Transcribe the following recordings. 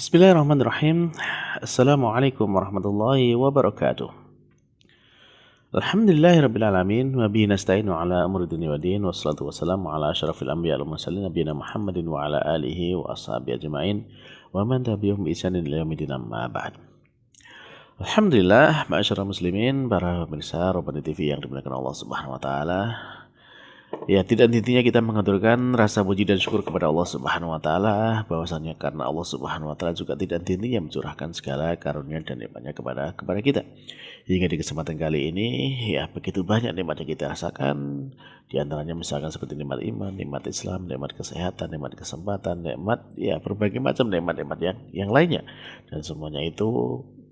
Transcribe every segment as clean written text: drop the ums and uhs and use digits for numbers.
Bismillahirrahmanirrahim. Assalamualaikum warahmatullahi wabarakatuh. Alhamdulillahirrabbilalamin. Wa bihi nasta'inu ala umuri dunya waddin. Wassalatu wassalamu ala asyrafil anbiya wal mursalin nabiyina Muhammadin wa ala alihi wa ashabihi ajma'in wa man tabi'ahum bi ihsanin ila yaumil amma ba'd. Alhamdulillah, ma'asyiral muslimin, para pemirsa Robbani TV yang dimuliakan Allah Subhanahu wa taala. Ya, tidak hentinya kita mengaturkan rasa puji dan syukur kepada Allah Subhanahu wa taala, bahwasanya karena Allah Subhanahu wa taala juga tidak hentinya mencurahkan segala karunia dan nikmatnya kepada kita. Hingga di kesempatan kali ini, ya begitu banyak nikmat yang kita rasakan. Di antaranya misalkan seperti nikmat iman, nikmat Islam, nikmat kesehatan, nikmat kesempatan, nikmat ya berbagai macam nikmat-nikmat yang lainnya. Dan semuanya itu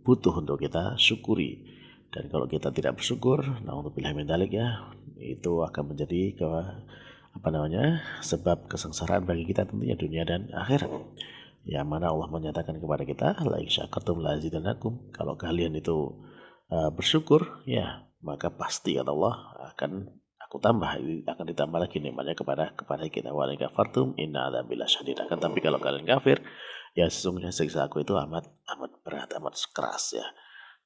butuh untuk kita syukuri. Dan kalau kita tidak bersyukur, naudzubillah min dzalik ya, itu akan menjadi sebab kesengsaraan bagi kita tentunya dunia dan akhirat. Yang mana Allah menyatakan kepada kita, la in syakartum la azidannakum. Kalau kalian itu bersyukur, ya maka pasti kata Allah akan aku tambah, akan ditambah lagi nikmatnya kepada kita. Wa in kafartum inna adzabi lasyadid. Akan tapi kalau kalian kafir, ya sesungguhnya siksa aku itu amat berat, amat keras ya.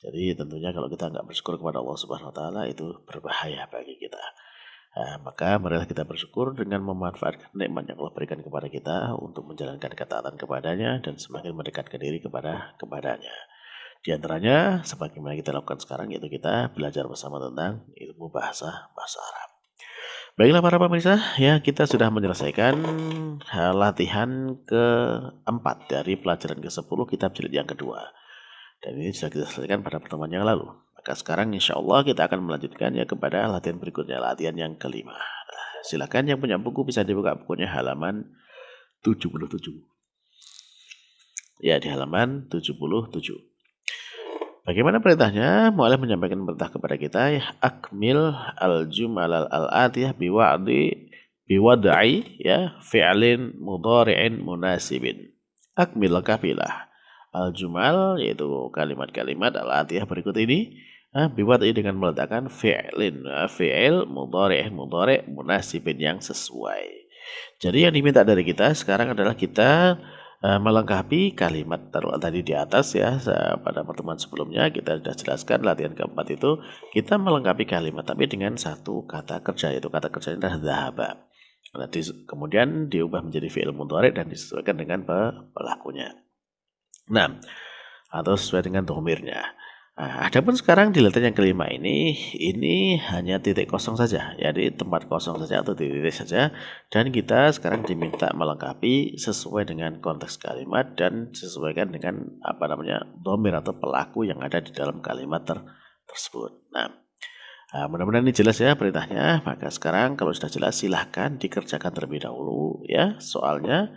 Jadi tentunya kalau kita nggak bersyukur kepada Allah Subhanahu wa taala itu berbahaya bagi kita. Maka marilah kita bersyukur dengan memanfaatkan nikmat yang Allah berikan kepada kita untuk menjalankan ketaatan kepadanya dan semakin mendekatkan diri kepadanya. Di antaranya sebagaimana kita lakukan sekarang, yaitu kita belajar bersama tentang ilmu bahasa Arab. Baiklah para pemirsa, ya kita sudah menyelesaikan latihan keempat dari pelajaran ke-10 kitab jilid yang kedua. Dan ini sudah kita selesaikan pada pertemuan yang lalu. Maka sekarang insya Allah kita akan melanjutkan ya kepada latihan berikutnya, latihan yang kelima. Silakan yang punya buku bisa dibuka bukunya halaman 77. Ya, di halaman 77. Bagaimana perintahnya? Mu'alif menyampaikan perintah kepada kita ya, akmil al-jumal al-atiyah biwad'i ya fi'lin mudhari'in munasibin. Akmil kafilah al-jumal, yaitu kalimat-kalimat al-atiyah berikut ini biwad'i dengan meletakkan fi'lin, fi'il mudhari' munasibin yang sesuai. Jadi yang diminta dari kita sekarang adalah kita melengkapi kalimat tadi di atas ya. Pada pertemuan sebelumnya kita sudah jelaskan latihan keempat itu kita melengkapi kalimat tapi dengan satu kata kerja, yaitu kata kerjanya adalah dhahaba. Nanti kemudian diubah menjadi fi'il mudhari' dan disesuaikan dengan pelakunya. Nah, atau sesuai dengan domirnya. Adapun sekarang di latihan yang kelima ini hanya titik kosong saja, jadi tempat kosong saja atau titik saja, dan kita sekarang diminta melengkapi sesuai dengan konteks kalimat dan sesuaikan dengan domir atau pelaku yang ada di dalam kalimat tersebut. Nah, mudah-mudahan ini jelas ya perintahnya. Maka sekarang kalau sudah jelas silahkan dikerjakan terlebih dahulu ya soalnya.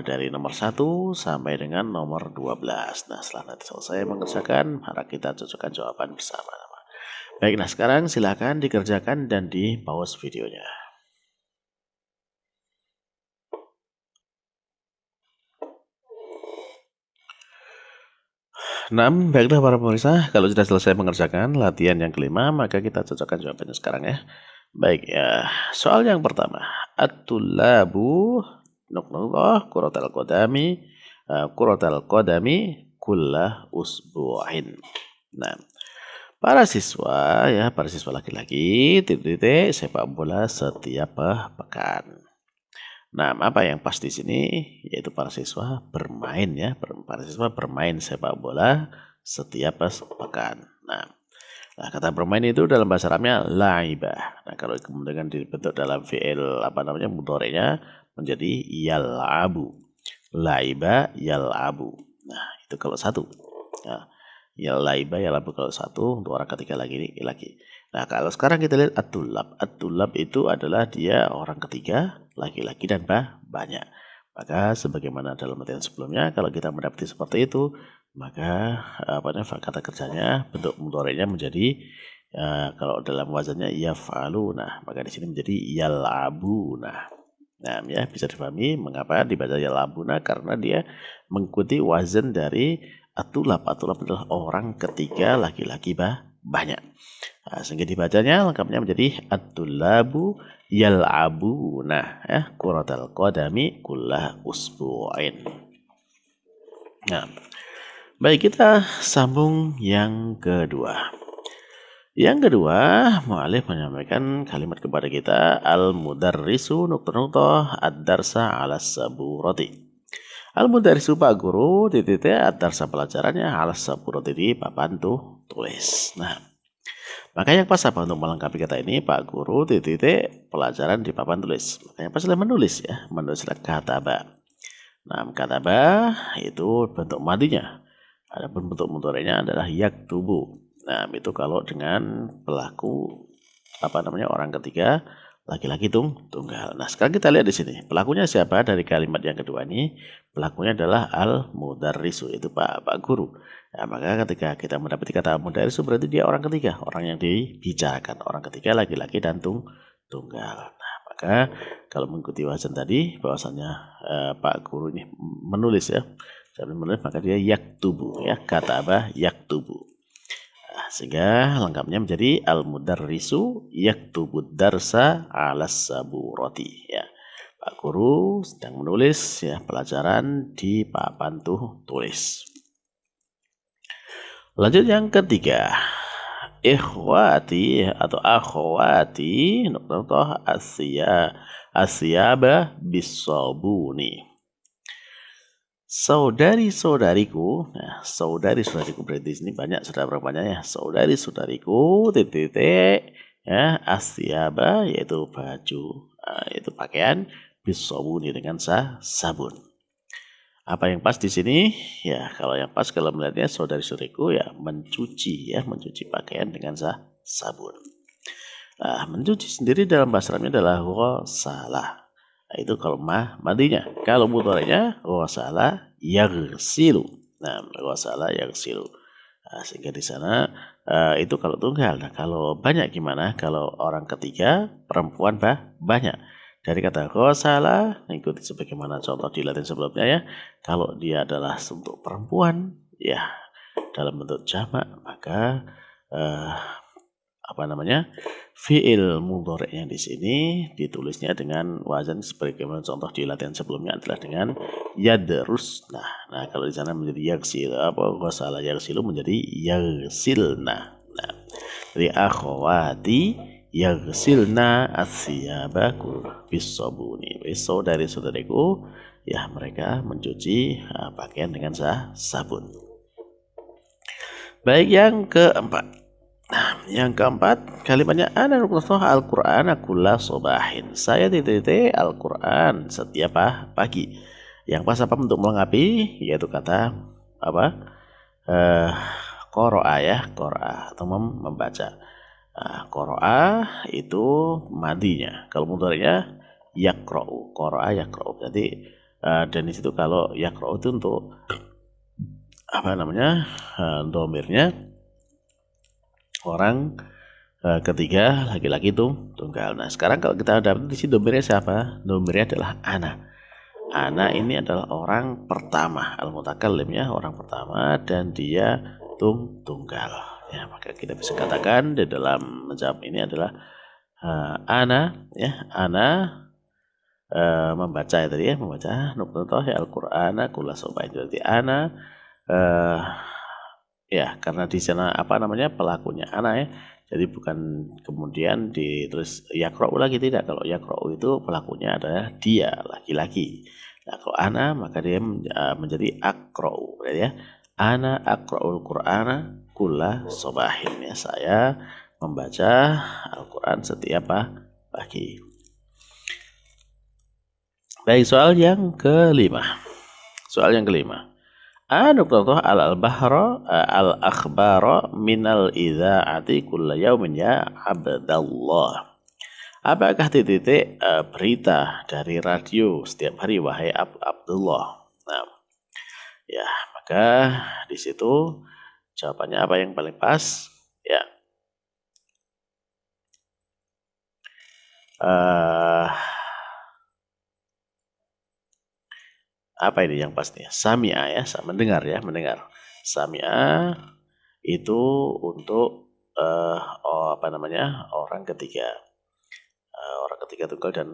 Dari nomor 1 sampai dengan nomor 12. Nah, setelah nanti selesai mengerjakan, maka kita cocokkan jawaban bersama. Baik, nah sekarang silakan dikerjakan dan di pause videonya. Nah, baiklah para pemirsa, kalau sudah selesai mengerjakan latihan yang kelima, maka kita cocokkan jawabannya sekarang ya. Baik ya, soal yang pertama, at-tullabu kuratal qadami kullah usbu'in. Nah, para siswa laki-laki titik sepak bola setiap pekan. Nah, apa yang pas di sini yaitu para siswa bermain ya, para siswa bermain sepak bola setiap pekan. Nah, kata bermain itu dalam bahasa Arabnya laibah. Nah, kalau kemudian dibentuk dalam fi'il mudhari'nya menjadi yal'abu. Laiba yal'abu. Nah, itu kalau satu. Nah, laiba yal'abu kalau satu, untuk orang ketiga lagi. Nah, kalau sekarang kita lihat at-tullab. At-tullab itu adalah dia orang ketiga, laki-laki dan banyak. Maka sebagaimana dalam latihan sebelumnya, kalau kita mendapati seperti itu, maka kata kerjanya bentuk mudhari'nya menjadi kalau dalam wazannya yaf'aluna, maka di sini menjadi yal'abuna. Nah, ya bisa dipahami mengapa dibaca yal'abuna, karena dia mengikuti wazan dari at-tullab. At-tullab adalah orang ketiga, laki-laki banyak. Nah, sehingga dibacanya lengkapnya menjadi at-tullabu yal'abuna ya kuratal qadami kullah usbu'in. Nah, baik, kita sambung yang kedua. Yang kedua, mu'alif menyampaikan kalimat kepada kita, al-mudarrisu nuqtah ad-darsa ala saburati. Al-mudarrisu pak guru titik ad-darsa pelajarannya ala saburati di papan tulis. Nah, maka yang pas apa untuk melengkapi kata ini, pak guru titik pelajaran di papan tulis. Makanya pas adalah menulis ya, menulislah kataba. Nah, kataba itu bentuk madinya. Adapun bentuk mudhari'nya adalah yaktubu. Nah, itu kalau dengan pelaku orang ketiga, laki-laki tunggal. Nah, sekarang kita lihat di sini. Pelakunya siapa dari kalimat yang kedua ini? Pelakunya adalah al-mudarrisu, itu Pak guru. Nah, maka ketika kita mendapati kata al-mudarrisu berarti dia orang ketiga, orang yang dibicarakan. Orang ketiga laki-laki dan tunggal. Nah, maka kalau mengikuti wazan tadi bahwasannya Pak guru ini menulis ya. Sambil menulis maka dia yaktubu ya, kata apa? Yaktubu. Nah, sehingga lengkapnya menjadi al-mudarrisu yaktubud darsa ala saburati ya. Pak guru sedang menulis ya pelajaran di papan tulis. Lanjut yang ketiga. Ikhwati atau akhwati nuqtah asyaba bisabuni. Saudari-saudariku, nah saudari-saudariku berarti di sini banyak, sudah berapa banyak ya? Saudari-saudariku, titik ya, asyaba yaitu baju, itu pakaian, bisabuni dengan sabun. Apa yang pas di sini? Ya, kalau yang pas kalau melihatnya saudari-saudariku ya mencuci pakaian dengan sabun. Nah, mencuci sendiri dalam bahasa Arabnya adalah ghasalah. Nah, itu kalau madinya. Kalau mudhari'nya ghasala yaghsilu. Nah, ghasala yaghsilu. Nah, sehingga di sana itu kalau tunggal. Nah, kalau banyak gimana? Kalau orang ketiga, perempuan banyak. Dari kata ghasala, ikuti sebagaimana contoh di Latin sebelumnya ya. Kalau dia adalah untuk perempuan, ya dalam bentuk jamak, maka fiil mudhari'nya di sini ditulisnya dengan wazan sebagaimana contoh di latihan sebelumnya adalah dengan yadrus. Nah kalau di sana menjadi yaksil ghasala yaghsilu menjadi yaghsilna. Nah, jadi akhwati yaghsilna asyaba bisabuni. Saudari-saudariku ya mereka mencuci pakaian dengan sabun. Baik, yang keempat. Nah, yang keempat kalimatnya ana nuqra'u al-Qur'ana kulla sobahin. Saya titik Al-Qur'an setiap pagi. Yang pas apa untuk melengkapi yaitu kata apa? Qara'a ya, qara'a atau membaca. Qara'a itu madinya. Kalau mudhari'nya yaqra'u, qara'a yaqra'u. Jadi dan di situ kalau yaqra'u itu untuk domirnya orang ketiga laki-laki tunggal. Nah, sekarang kalau kita dapat di sini domirnya siapa? Domirnya adalah ana. Ana ini adalah orang pertama, al-mutakallim ya, orang pertama dan dia tunggal. Ya, maka kita bisa katakan di dalam menjawab ini adalah ana ya, ana membaca ya tadi ya, membaca nuqtah ya Al-Qur'ana kulla sobahin. Berarti ana ya, karena di sana pelakunya ana ya. Jadi bukan kemudian ditulis yaqra'u lagi, tidak. Kalau yaqra'u itu pelakunya adalah dia, laki-laki. Nah, kalau ana maka dia menjadi aqra'u ya. Ana aqra'ul Qur'ana kulla sobahin ya. Saya membaca Al-Qur'an setiap pagi. Baik, soal yang kelima. Nuqtah al-bahra al-akhbara minal idha'ati kulla yaumin ya Abdallah. Apakah titik berita dari radio setiap hari wahai Abdullah? Nah, ya maka di situ jawabannya apa yang paling pas? Ya. Apa ini yang pasti? Sami'a ya, mendengar ya, mendengar. Sami'a itu untuk orang ketiga. Orang ketiga tunggal dan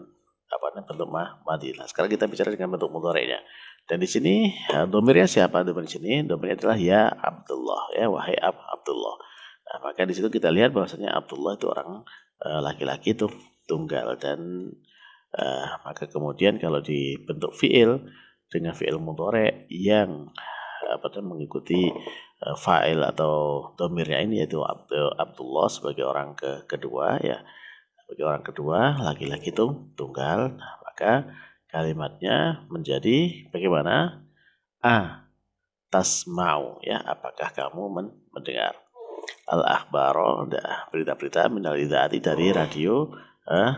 bentuk madi. Nah, sekarang kita bicara dengan bentuk mudhari'nya. Dan di sini domirnya siapa? Domir di sini domirnya adalah ya Abdullah, ya wahai Abdullah. Nah, maka di situ kita lihat bahwasanya Abdullah itu orang laki-laki itu tunggal, dan maka kemudian kalau dibentuk fiil dengan fiil mudhari' yang mengikuti fa'il atau domirnya ini, yaitu Abdullah sebagai orang kedua, ya sebagai orang kedua laki-laki itu tunggal. Nah, maka kalimatnya menjadi bagaimana? Tasma'u, ya apakah kamu mendengar? Al-akhbaro, berita-berita minal idhati, dari radio,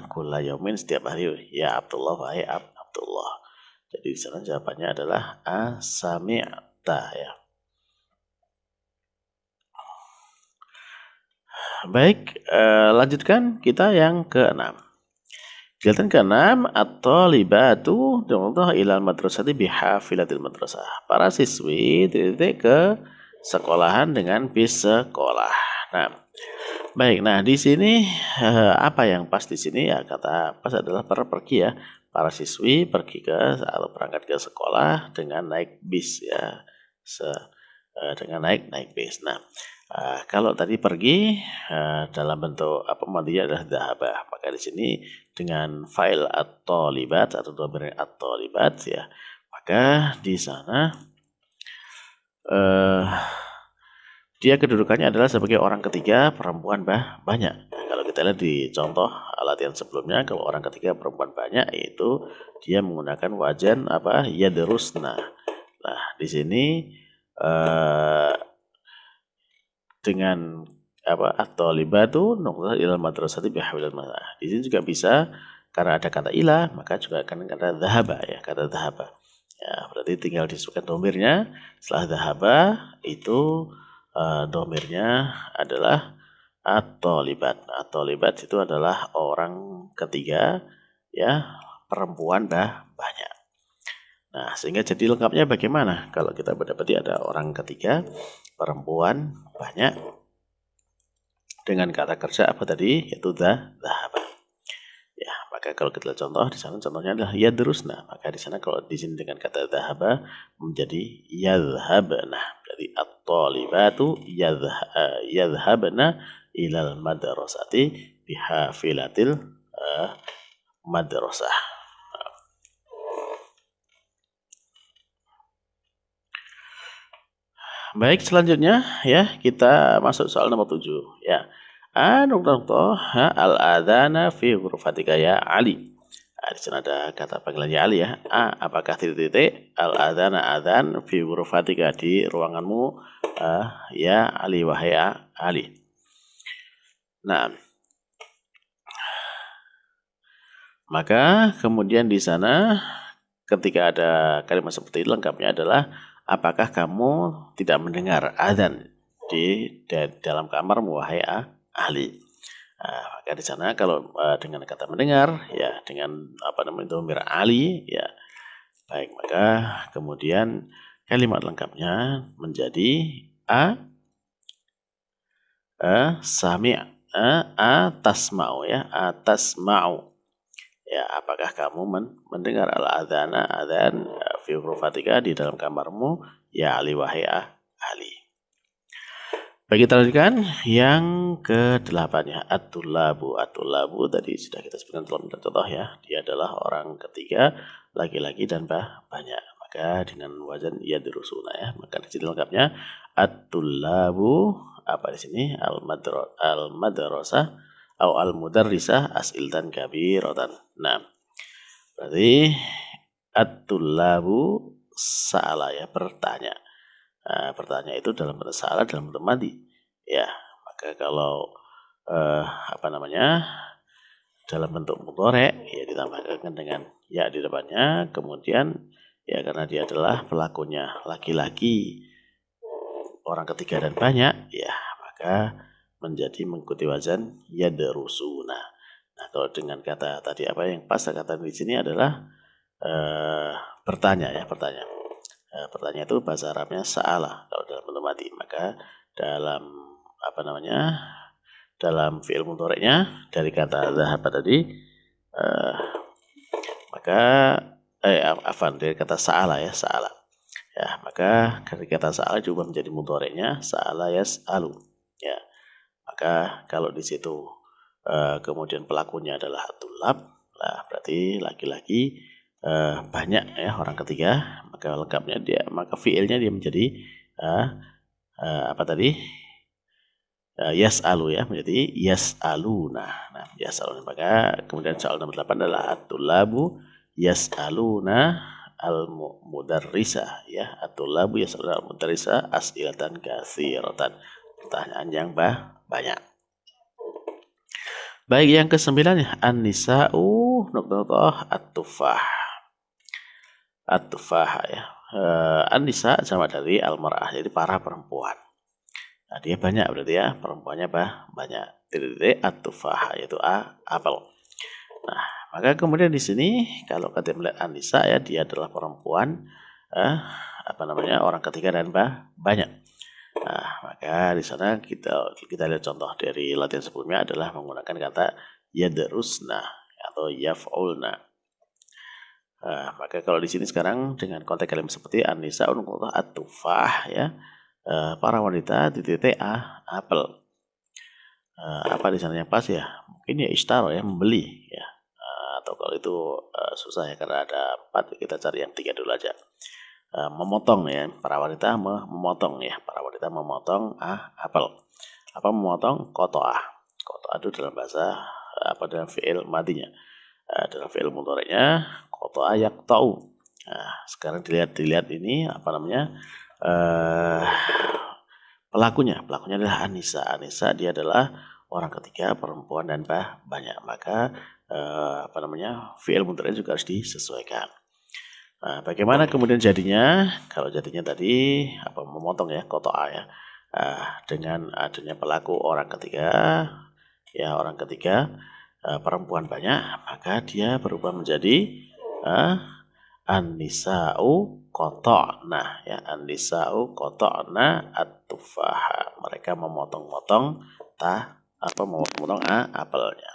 kulla yaumin, setiap hari, ya Abdullah, wahai Abdullah. Jadi di sana jawabannya adalah sami'ta, ya. Baik, lanjutkan kita yang ke-6. Kegiatan ke-6, at-talibatu ilal madrasati bihafilatil madrasah. Para siswi ke sekolahan dengan bis sekolah. Nah, baik. Nah, di sini apa yang pas di sini, ya kata pas adalah pergi, ya. Para siswi pergi atau berangkat ke sekolah dengan naik bis, ya. Dengan naik bis. Nah, kalau tadi pergi dalam bentuk madinya adalah dhahaba, maka di sini dengan fa'il at-talibat atau dhamir at-talibat, ya, maka di sana dia kedudukannya adalah sebagai orang ketiga perempuan banyak. Nah, kalau kita lihat di contoh latihan sebelumnya, kalau orang ketiga perempuan banyak itu dia menggunakan wajan yadrusna. Nah, di sini dengan at-talibatu ilal madrasati bihafilatil madrasah. Di sini juga bisa karena ada kata ilah, maka juga akan kata dhahaba, ya, kata dhahaba. Ya, berarti tinggal disebutkan domirnya. Setelah dhahaba itu domirnya adalah at-talibat. At-talibat itu adalah orang ketiga, ya, perempuan banyak. Nah, sehingga jadi lengkapnya bagaimana kalau kita mendapati ada orang ketiga perempuan banyak dengan kata kerja apa tadi, yaitu dhahaba. Ya, maka kalau kita lihat contoh di sana, contohnya adalah yadrusna, maka di sana kalau di sini dengan kata dhahaba menjadi yadhhabna. Jadi at-talibatu yadhhabna ilal madrasati bihafilatil madrasah. Baik, selanjutnya, ya, kita masuk soal nomor 7, ya. Al-adhana fi ghurfatika ya Ali. Nah, di sana ada kata panggilannya Ali, ya. Apakah titik-titik al-adhana adhan fi ghurfatika, di ruanganmu, ya Ali, wahai Ali. Nah, maka kemudian di sana ketika ada kalimat seperti itu, lengkapnya adalah apakah kamu tidak mendengar adzan di dalam kamarmu, wahai Ali? Nah, maka di sana kalau dengan kata mendengar, ya, dengan domir Ali, ya. Baik, maka kemudian kalimat lengkapnya menjadi tasma'u, ya, tasma'u. Ya, apakah kamu mendengar al-adhana adzan fi ghurfatika, di dalam kamarmu, ya Ali, wahai Ali. Baik, kita lanjutkan yang ke-8, at-tullabu. At-tullabu tadi sudah kita sebutkan dalam contoh, ya. Dia adalah orang ketiga laki-laki dan banyak. Maka dengan wajan yadrusuna, ya. Maka di sini lengkapnya at-tullabu apa di sini? Al-madrasah atau al-mudarrisah as'iltan kabiratan. Nah, berarti at-tullabu sa'ala, ya, bertanya. Bertanya itu dalam bentuk sa'ala, dalam bentuk madi, ya. Maka kalau dalam bentuk mudhari', ya, ditambahkan dengan ya di depannya, kemudian, ya, karena dia adalah pelakunya laki-laki, orang ketiga dan banyak, ya, maka menjadi mengikuti wazan yadrusuna. Nah, kalau dengan kata tadi yang pas kata di sini adalah bertanya, ya, bertanya. Pertanyaan itu bahasa Arabnya sa'ala kalau dalam bentuk madi. Maka dalam dalam fi'il mudhari'nya dari kata dhahaba tadi Maka afan dari kata sa'ala ya, sa'ala. Ya, maka dari kata sa'ala juga menjadi mudhari'nya sa'ala yas'alu. Ya. Maka kalau di situ kemudian pelakunya adalah at-tullab, nah berarti laki-laki banyak ya orang ketiga, maka lengkapnya maka fiilnya dia menjadi apa tadi? Yas'alu ya, menjadi yas'aluna. Nah, yas'aluna, maka kemudian soal nomor 8 adalah at-tullabu yas'aluna al-mudarrisah ya, at-tullabu yas'aluna al-mudarrisah as'ilatan katsiratan. Pertanyaan yang banyak. Baik, yang ke-9 ya, an-nisa'u at-tufah. At-tufah ya. An-nisa sama dari al-mar'ah, jadi para perempuan. Nah, dia banyak berarti ya, perempuannya banyak. Titik at-tufah yaitu apel. Nah, maka kemudian di sini kalau kita melihat an-nisa ya, dia adalah perempuan orang ketiga dan banyak. Nah, maka di sana kita lihat contoh dari latihan sebelumnya adalah menggunakan kata yadrusna atau yaf'ulna. Nah, maka kalau di sini sekarang dengan konteks kalimat seperti an-nisa at-tufah ya, para wanita titik apel. Apa di sana yang pas ya? Mungkin ya istaro ya, membeli ya. Atau kalau itu susah ya karena ada 4, kita cari yang 3 dulu aja. Memotong ya, para wanita memotong ya, para wanita memotong apel. Apa memotong? Kotoah. Kotoah itu dalam bahasa dalam fi'il madinya. Dalam fi'il mudhari'nya kotoah yaqta'u. Nah, sekarang dilihat ini pelakunya adalah Anissa. Anissa dia adalah orang ketiga, perempuan dan banyak. Maka fi'il mudhari' juga harus disesuaikan. Nah, bagaimana kemudian jadinya? Kalau jadinya tadi memotong ya, kotoa ya, dengan adanya pelaku orang ketiga ya, perempuan banyak, maka dia berubah menjadi an-nisa'u qata'na ya, an-nisa'u qata'na at-tufaha. Mereka memotong-motong apelnya.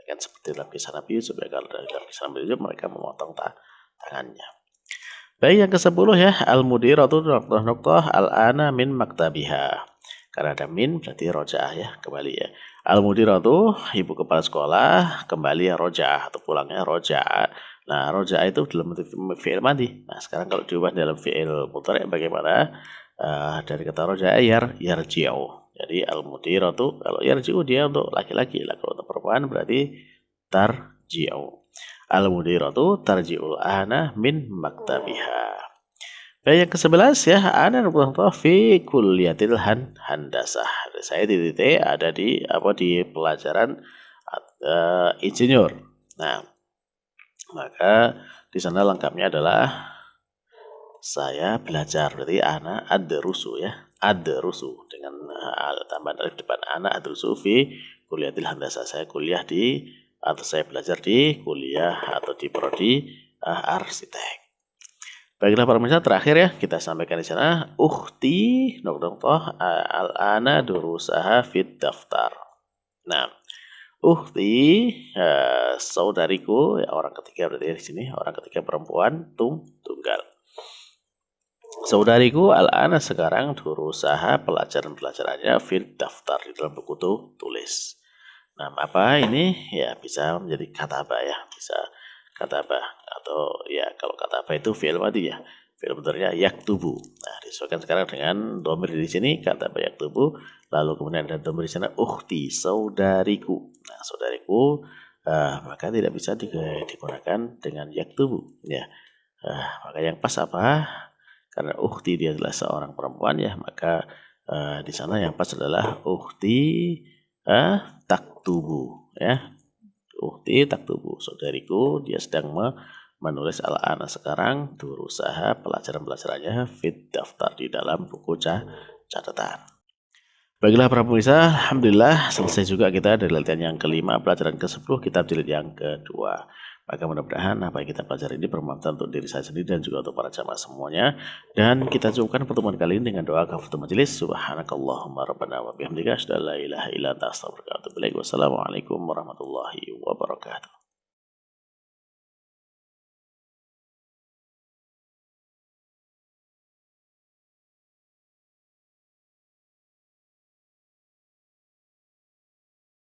Kan seperti dalam kisah Nabi Yusuf ya, kalau dalam kisah Nabi Yusuf mereka memotong tangannya. Baik, yang ke-10 ya, al-mudiratu nuqtah al-ana min maktabiha. Karena ada min berarti rojaah ya, kembali ya. Al-mudiratu ibu kepala sekolah kembali ya, rojaah atau pulangnya rojaah. Nah, rojaah itu dalam fi'il madi. Nah, sekarang kalau diubah dalam fi'il mudhari' bagaimana? Dari kata rojaah yarji'u. Jadi al-mudiratu kalau yarji'u dia untuk laki-laki, kalau untuk perempuan berarti tarji'u. Al-mudiratu tarji'ul ana min maktabiha. Baik, yang ke-11 ya, ana fi kulliyatil handasah. Saya ada di pelajaran insinyur. Nah, maka di sana lengkapnya adalah saya belajar, berarti ana adrusu ya, adrusu dengan tambahan alif depan, ana adrusu fi kulliyatil handasah. Saya kuliah atau saya belajar di kuliah atau di prodi arsitek. Baiklah para pemirsa, terakhir ya kita sampaikan di sana, ukhti al-ana durusaha fit daftar. Nah, ukhti saudariku ya, orang ketiga berarti di sini, orang ketiga perempuan tunggal. Saudariku al-ana sekarang durusaha pelajarannya fit daftar di dalam buku tulis. Nah, apa ini ya, bisa menjadi kataba ya, bisa kataba atau ya kalau kataba itu fi'il madi ya, fi'il mudhari'nya yaktubu. Nah, disesuaikan sekarang dengan dhamir di sini kataba yaktubu, lalu kemudian ada dhamir di sana ukhti saudariku. Nah, saudariku maka tidak bisa digunakan dengan yaktubu ya. Maka yang pas apa? Karena ukhti dia adalah seorang perempuan ya, maka di sana yang pas adalah ukhti taktubu ya, ukhti taktubu, saudariku dia sedang menulis al-ana sekarang berusaha pelajarannya fit daftar di dalam buku catatan. Baiklah para pemirsa, alhamdulillah selesai juga kita dari latihan yang kelima, pelajaran ke-10, kitab jilid yang kedua. Maka mudah-mudahan apa yang kita pelajari ini bermanfaat untuk diri saya sendiri dan juga untuk para jamaah semuanya. Dan kita cukupkan pertemuan kali ini dengan doa kafaratul majelis. Subhanakallahumma rabbana wa bihamdika asyhadu an la ilaha illa anta astaghfiruka wa atubu ilaik. Wassalamualaikum warahmatullahi wabarakatuh.